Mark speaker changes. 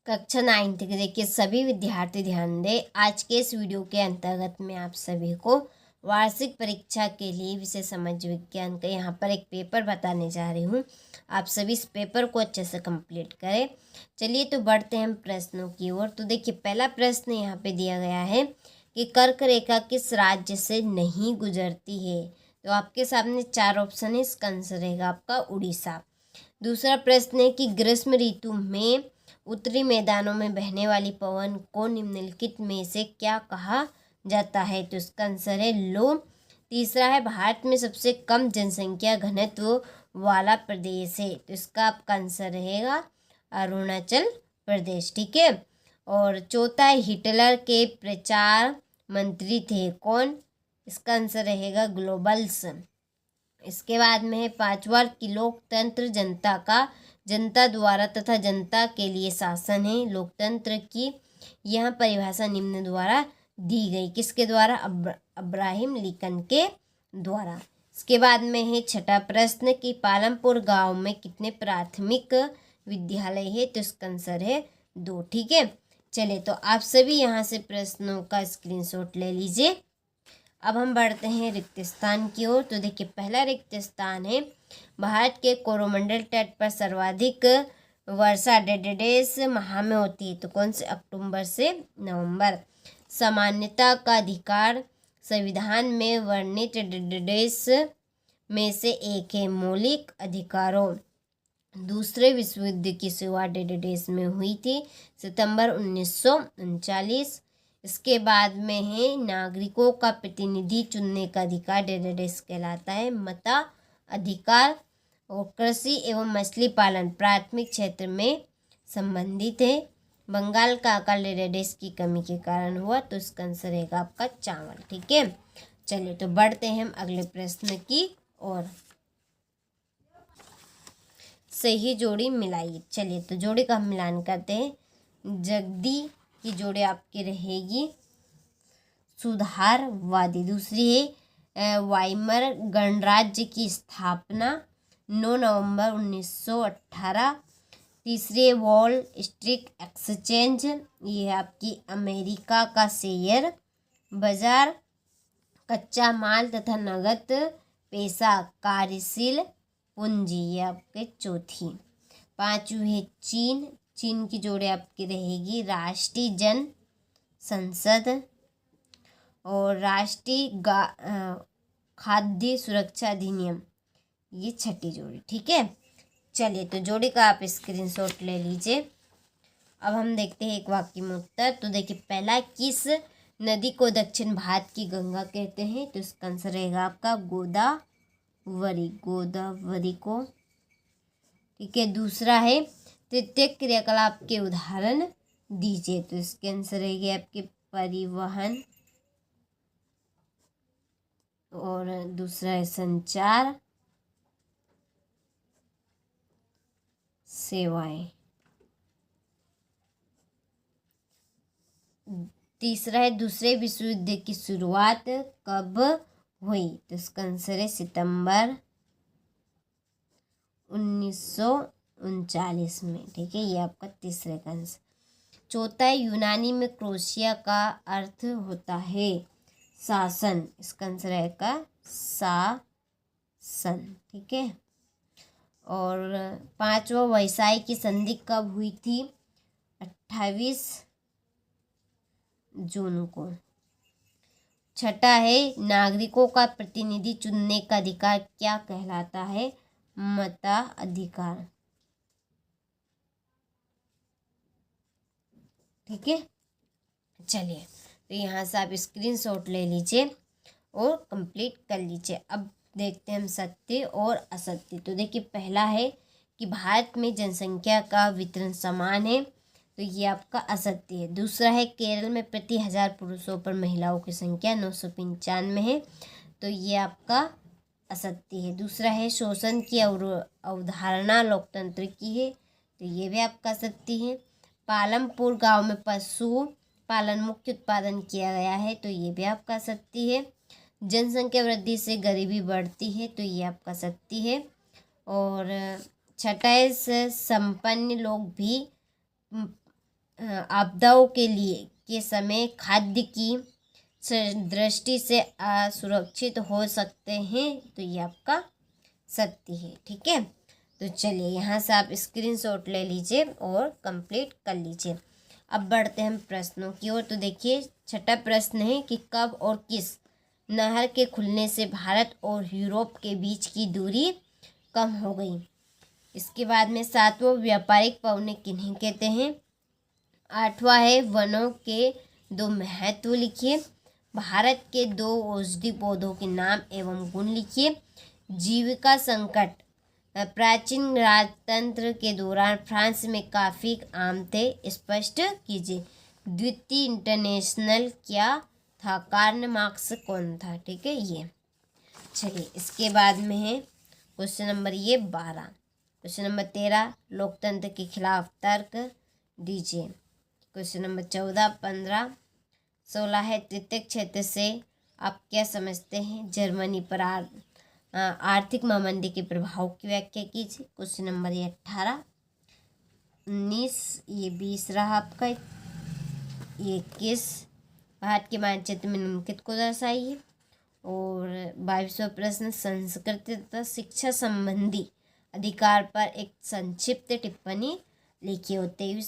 Speaker 1: कक्षा 9th के देखिए सभी विद्यार्थी ध्यान दें। आज के इस वीडियो के अंतर्गत मैं आप सभी को वार्षिक परीक्षा के लिए विषय समाज विज्ञान का यहाँ पर एक पेपर बताने जा रही हूँ। आप सभी इस पेपर को अच्छे से कंप्लीट करें। चलिए तो बढ़ते हैं हम प्रश्नों की ओर। तो देखिए पहला प्रश्न यहाँ पे दिया गया है कि कर्क रेखा किस राज्य से नहीं गुजरती है। तो आपके सामने 4 ऑप्शन है, इसका आंसर रहेगा आपका उड़ीसा। दूसरा प्रश्न है कि ग्रीष्म ऋतु में उत्तरी मैदानों में बहने वाली पवन को निम्नलिखित में से क्या कहा जाता है। तो इसका आंसर है लो। तीसरा है भारत में सबसे कम जनसंख्या घनत्व वाला प्रदेश है। तो इसका आपका आंसर रहेगा अरुणाचल प्रदेश। ठीक है। और चौथा है हिटलर के प्रचार मंत्री थे कौन। इसका आंसर रहेगा ग्लोबल्स। इसके बाद में है 5वां कि लोकतंत्र जनता द्वारा तथा जनता के लिए शासन है। लोकतंत्र की यह परिभाषा निम्न द्वारा दी गई। किसके द्वारा? अब्राहम लिंकन के द्वारा। इसके बाद में है 6ठा प्रश्न कि पालमपुर गांव में कितने प्राथमिक विद्यालय है। तो इसका आंसर है 2। ठीक है। चलिए तो आप सभी यहाँ से प्रश्नों का स्क्रीनशॉट ले लीजिए। अब हम बढ़ते हैं रिक्त स्थान की ओर। तो देखिए पहला रिक्त स्थान है भारत के कोरोमंडल तट पर सर्वाधिक वर्षा डेडेस माह में होती है। तो कौन से? अक्टूबर से नवंबर। सामान्यता का अधिकार संविधान में वर्णित डेडेस में से एक है। मौलिक अधिकारों दूसरे विश्व युद्ध की शुरुआत डेडेस में हुई थी, सितंबर 1939। इसके बाद में है नागरिकों का प्रतिनिधि चुनने का अधिकार डेडेस कहलाता है। मता अधिकार और कृषि एवं मछली पालन प्राथमिक क्षेत्र में संबंधित है। बंगाल का आकार डेडेस की कमी के कारण हुआ। तो इसका आंसर रहेगा आपका चावल। ठीक है। चलिए तो बढ़ते हैं हम अगले प्रश्न की ओर। सही जोड़ी मिलाइए। चलिए तो जोड़ी का हम मिलान करते हैं। जगदी की जोड़ी आपकी रहेगी सुधारवादी। दूसरी है वाइमर गणराज्य की स्थापना 9 नवंबर 1918। तीसरी है वॉल स्ट्रीट एक्सचेंज, ये है आपकी अमेरिका का शेयर बाजार। कच्चा माल तथा नगद पैसा कार्यशील पूंजी, ये आपके चौथी। 5वीं है चीन की जोड़ी आपकी रहेगी राष्ट्रीय जन संसद और राष्ट्रीय खाद्य सुरक्षा अधिनियम, ये 6ठी जोड़ी। ठीक है। चलिए तो जोड़ी का आप स्क्रीनशॉट ले लीजिए। अब हम देखते हैं एक वाक्य में उत्तर। तो देखिए पहला, किस नदी को दक्षिण भारत की गंगा कहते हैं। तो इसका आंसर रहेगा आपका गोदावरी को। ठीक है। दूसरा है तृतीय क्रियाकलाप के उदाहरण दीजिए। तो इसके आंसर रहेगी आपके परिवहन और दूसरा है संचार सेवाएं। तीसरा है दूसरे विश्व युद्ध की शुरुआत कब हुई। तो इसका आंसर है सितंबर 1939 में। ठीक है। ये आपका तीसरे का आंसर। चौथा है यूनानी में क्रोशिया का अर्थ होता है शासन। इसका आंसर है शासन। ठीक है। और 5वां वर्साई की संधि कब हुई थी? 28 जून को। 6ठा है नागरिकों का प्रतिनिधि चुनने का अधिकार क्या कहलाता है? मताधिकार। ठीक है। चलिए तो यहाँ से आप स्क्रीनशॉट ले लीजिए और कंप्लीट कर लीजिए। अब देखते हैं हम सत्य और असत्य। तो देखिए पहला है कि भारत में जनसंख्या का वितरण समान है। तो ये आपका असत्य है। दूसरा है केरल में प्रति 1000 पुरुषों पर महिलाओं की संख्या 995 है। तो ये आपका असत्य है। दूसरा है शोषण की अवधारणा लोकतंत्र की है। तो ये भी आपका असत्य है। पालमपुर गांव में पशु पालन मुख्य उत्पादन किया गया है। तो ये भी आपका सत्य है। जनसंख्या वृद्धि से गरीबी बढ़ती है। तो ये आपका सत्य है। और 6ठा संपन्न लोग भी आपदाओं के लिए के समय खाद्य की दृष्टि से असुरक्षित हो सकते हैं, तो ये आपका सत्य है। ठीक है, तो चलिए यहाँ से आप स्क्रीनशॉट ले लीजिए और कंप्लीट कर लीजिए। अब बढ़ते हैं हम प्रश्नों की ओर। तो देखिए छठा प्रश्न है कि कब और किस नहर के खुलने से भारत और यूरोप के बीच की दूरी कम हो गई। इसके बाद में सातवां व्यापारिक पौने किन्हें कहते हैं। आठवां है वनों के दो महत्व लिखिए। भारत के दो औषधि पौधों के नाम एवं गुण लिखिए। जीविका संकट प्राचीन राजतंत्र के दौरान फ्रांस में काफ़ी आम थे, स्पष्ट कीजिए। द्वितीय इंटरनेशनल क्या था, कार्ल मार्क्स कौन था। ठीक है, ये चलिए इसके बाद में है क्वेश्चन नंबर ये 12। क्वेश्चन नंबर 13 लोकतंत्र के खिलाफ तर्क दीजिए। क्वेश्चन नंबर 14, 15, 16 है तृतीय क्षेत्र से आप क्या समझते हैं। जर्मनी पर आर्थिक मंदी के प्रभाव की व्याख्या कीजिए। क्वेश्चन नंबर ये 18, 19, ये 20 रहा आपका। ये 21 भारत के मानचित्र में निम्नलिखित को दर्शाइए। और 22वां प्रश्न संस्कृति तथा शिक्षा संबंधी अधिकार पर एक संक्षिप्त टिप्पणी लिखिए। और 23वां